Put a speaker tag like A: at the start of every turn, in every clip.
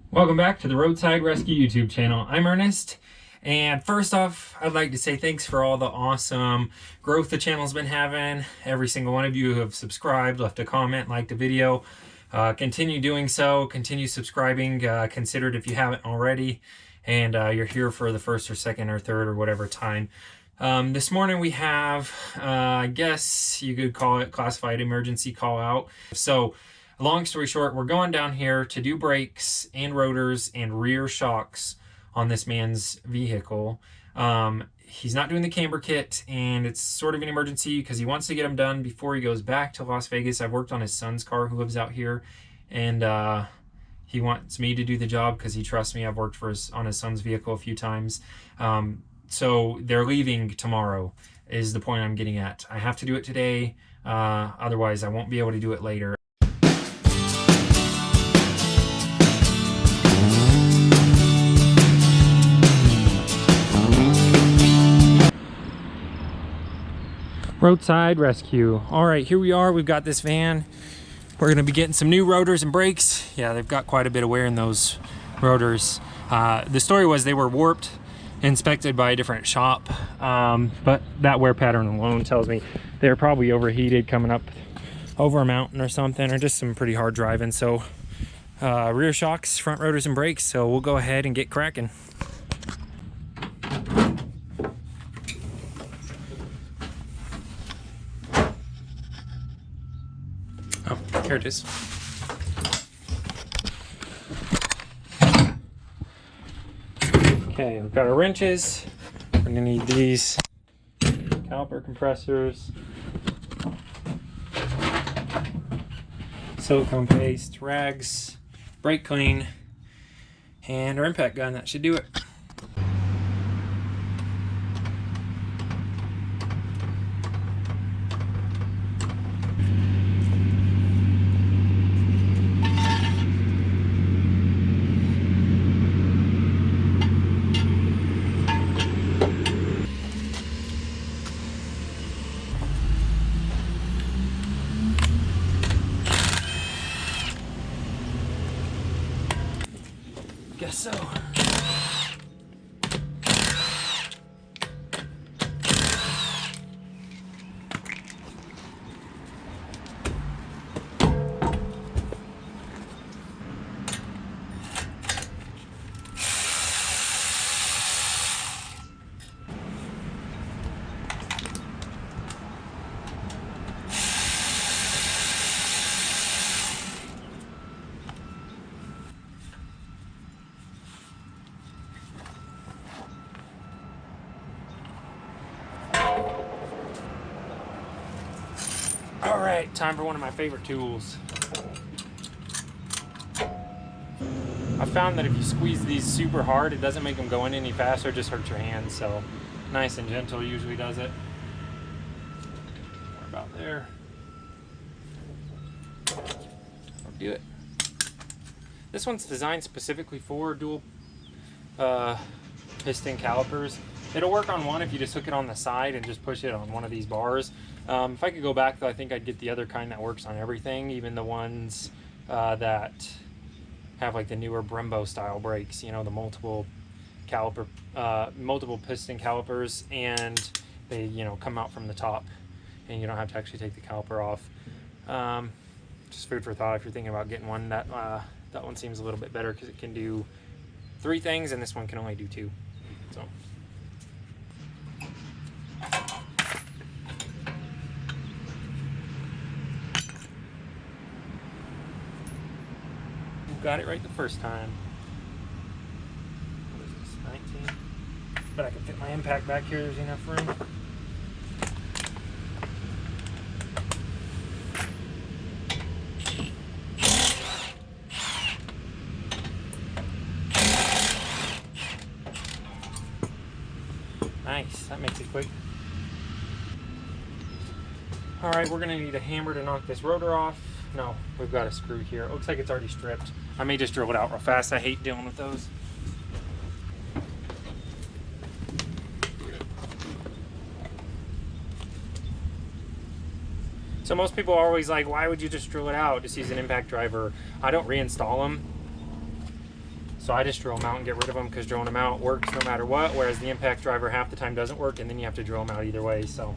A: Welcome back to the Roadside Rescue YouTube channel. I'm Ernest, and first off, I'd like to say thanks for all the awesome growth the channel's been having. Every single one of you who have subscribed, left a comment, liked a video. Continue doing so, continue subscribing, consider it if you haven't already, and you're here for the first or second or third or whatever time. This morning we have, I guess you could call it classified emergency call out. So long story short, we're going down here to do brakes and rotors and rear shocks on this man's vehicle. He's not doing the camber kit, and it's sort of an emergency because he wants to get them done before he goes back to Las Vegas. I've worked on his son's car who lives out here, and he wants me to do the job because he trusts me. I've worked on his son's vehicle a few times. So they're leaving tomorrow is the point I'm getting at. I have to do it today, otherwise I won't be able to do it later. Roadside Rescue. All right, here we are. We've got this van. We're going to be getting some new rotors and brakes. Yeah, they've got quite a bit of wear in those rotors. The story was they were warped, inspected by a different shop, but that wear pattern alone tells me they're probably overheated coming up over a mountain or something, or just some pretty hard driving. So rear shocks, front rotors, and brakes. So we'll go ahead and get cracking. Oh, here it is. Okay, we've got our wrenches. We're gonna need these caliper compressors, silicone paste, rags, brake clean, and our impact gun. That should do it. Guess so. All right, time for one of my favorite tools. I found that if you squeeze these super hard, it doesn't make them go in any faster, it just hurts your hands. So nice and gentle usually does it. We're about there. I'll do it. This one's designed specifically for dual piston calipers. It'll work on one if you just hook it on the side and just push it on one of these bars. If I could go back though, I think I'd get the other kind that works on everything, even the ones that have like the newer Brembo style brakes, you know, the multiple caliper, multiple piston calipers, and they, you know, come out from the top and you don't have to actually take the caliper off. Just food for thought if you're thinking about getting one. That one seems a little bit better because it can do 3 things and this one can only do 2. So. Got it right the first time. What is this, 19? But I can fit my impact back here, there's enough room. Nice, that makes it quick. All right, we're gonna need a hammer to knock this rotor off. No, we've got a screw here. It looks like it's already stripped. I may just drill it out real fast. I hate dealing with those. So most people are always like, why would you just drill it out? Just use an impact driver. I don't reinstall them. So I just drill them out and get rid of them, because drilling them out works no matter what, whereas the impact driver half the time doesn't work, and then you have to drill them out either way. So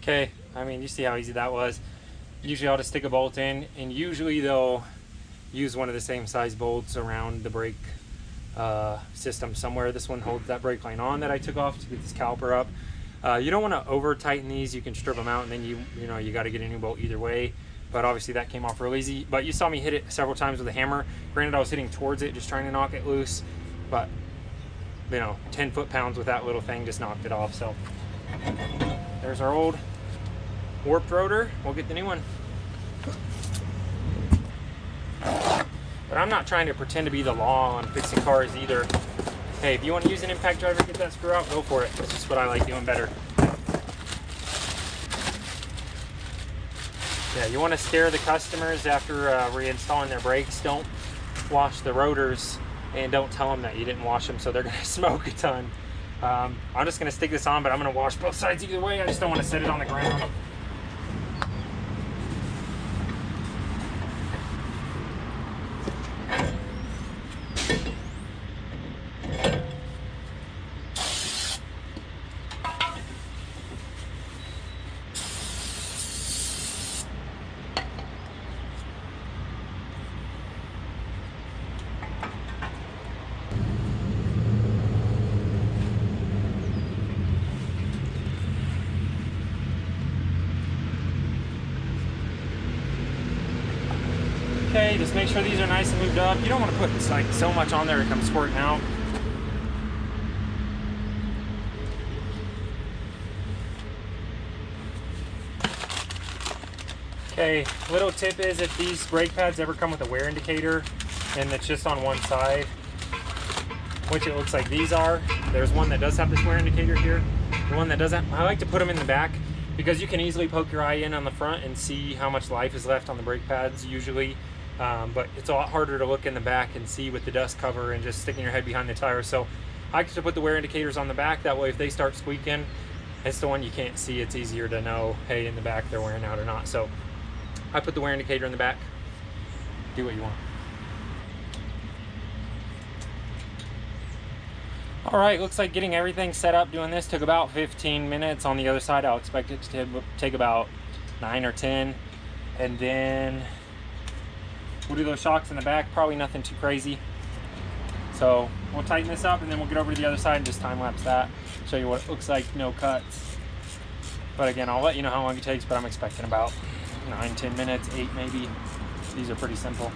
A: okay, I mean, you see how easy that was. Usually I'll just stick a bolt in, and usually they'll use one of the same size bolts around the brake system somewhere. This one holds that brake line on that I took off to get this caliper up. You don't want to over tighten these. You can strip them out, and then you got to get a new bolt either way. But obviously that came off real easy. But you saw me hit it several times with a hammer. Granted, I was hitting towards it, just trying to knock it loose, but 10 foot-pounds with that little thing just knocked it off. So there's our old warped rotor. We'll get the new one. But I'm not trying to pretend to be the law on fixing cars either. Hey, if you want to use an impact driver, get that screw out, go for it. It's just what I like doing better. Yeah, you want to scare the customers after reinstalling their brakes. Don't wash the rotors, and don't tell them that you didn't wash them, so they're going to smoke a ton. I'm just going to stick this on, but I'm going to wash both sides either way. I just don't want to set it on the ground. Okay, just make sure these are nice and lubed up. You don't want to put like so much on there it comes squirting out. Okay, little tip is, if these brake pads ever come with a wear indicator and it's just on one side, which it looks like these are, there's one that does have this wear indicator here. The one that doesn't, I like to put them in the back, because you can easily poke your eye in on the front and see how much life is left on the brake pads usually. But it's a lot harder to look in the back and see with the dust cover and just sticking your head behind the tire. So I like to put the wear indicators on the back. That way, if they start squeaking, it's the one you can't see. It's easier to know, hey, in the back they're wearing out or not. So I put the wear indicator in the back. Do what you want. All right, looks like getting everything set up doing this took about 15 minutes. On the other side, I'll expect it to take about 9 or 10. And then we'll do those shocks in the back, probably nothing too crazy. So we'll tighten this up, and then we'll get over to the other side and just time lapse that, show you what it looks like, no cuts. But again, I'll let you know how long it takes, but I'm expecting about 9-10 minutes, 8 maybe. These are pretty simple.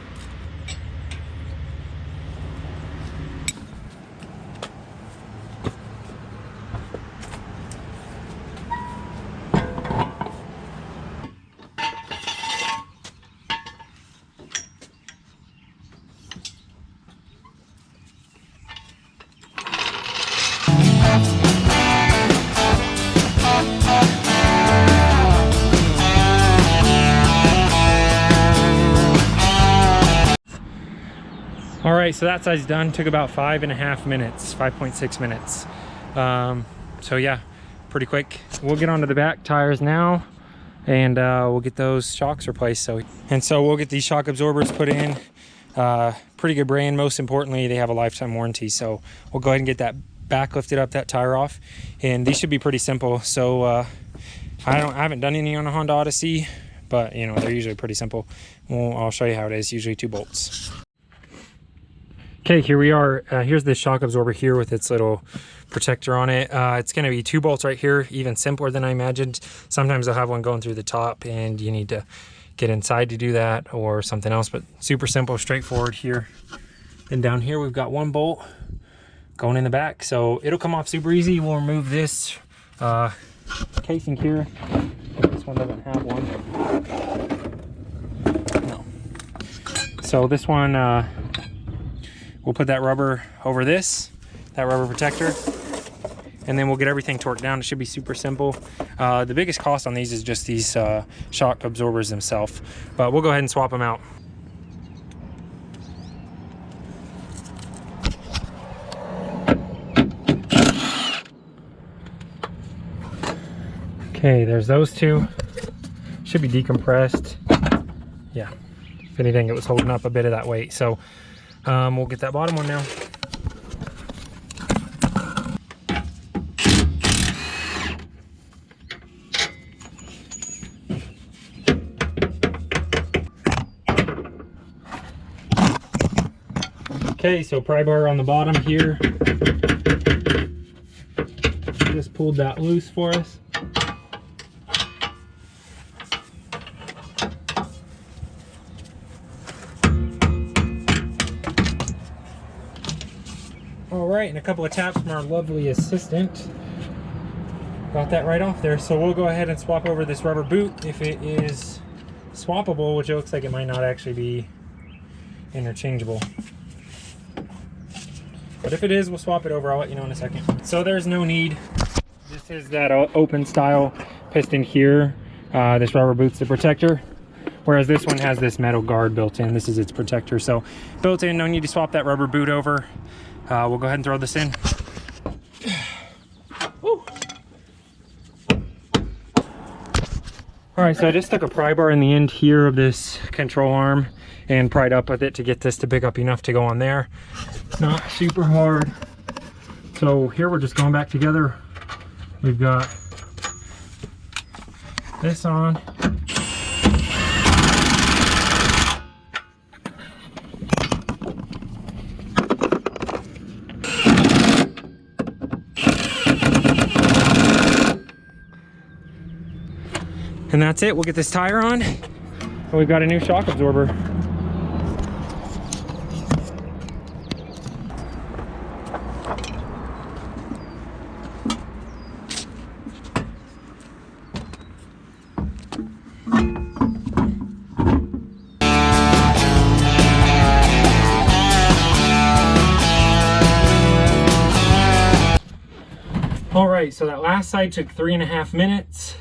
A: All right, so that side's done. Took about 5.5 minutes, 5.6 minutes. So yeah, pretty quick. We'll get onto the back tires now, and we'll get those shocks replaced. So we'll get these shock absorbers put in. Pretty good brand. Most importantly, they have a lifetime warranty. So we'll go ahead and get that back lifted up, that tire off, and these should be pretty simple. So I haven't done any on a Honda Odyssey, but they're usually pretty simple. I'll show you how it is. Usually 2 bolts. Okay, here we are. Here's the shock absorber here with its little protector on it. It's going to be 2 bolts right here, even simpler than I imagined. Sometimes they'll have one going through the top and you need to get inside to do that, or something else, but super simple, straightforward here. And down here we've got 1 bolt going in the back, so it'll come off super easy. We'll remove this casing here. This one doesn't have one. No. So this one, we'll put that rubber over this, that rubber protector, and then we'll get everything torqued down. It should be super simple. The biggest cost on these is just these shock absorbers themselves, but we'll go ahead and swap them out. Okay, there's those two. Should be decompressed. Yeah, if anything, it was holding up a bit of that weight. So we'll get that bottom one now. Okay, so pry bar on the bottom here. Just pulled that loose for us. All right, and a couple of taps from our lovely assistant. Got that right off there. So we'll go ahead and swap over this rubber boot if it is swappable, which it looks like it might not actually be interchangeable. But if it is, we'll swap it over. I'll let you know in a second. So there's no need. This is that open style piston here. This rubber boot's the protector, whereas this one has this metal guard built in. This is its protector. So built in, no need to swap that rubber boot over. We'll go ahead and throw this in. All right, so I just stuck a pry bar in the end here of this control arm and pried up with it to get this to pick up enough to go on there. Not super hard. So here we're just going back together. We've got this on. And that's it. We'll get this tire on, and we've got a new shock absorber. All right, so that last side took 3.5 minutes.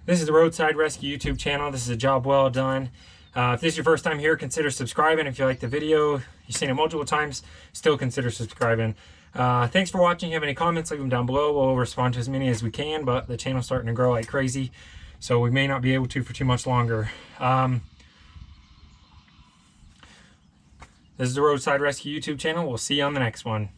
A: This is the Roadside Rescue YouTube channel. This is a job well done. If this is your first time here, consider subscribing. If you like the video, you've seen it multiple times, still consider subscribing. Thanks for watching. If you have any comments, leave them down below. We'll respond to as many as we can, but the channel's starting to grow like crazy, so we may not be able to for too much longer. This is the Roadside Rescue YouTube channel. We'll see you on the next one.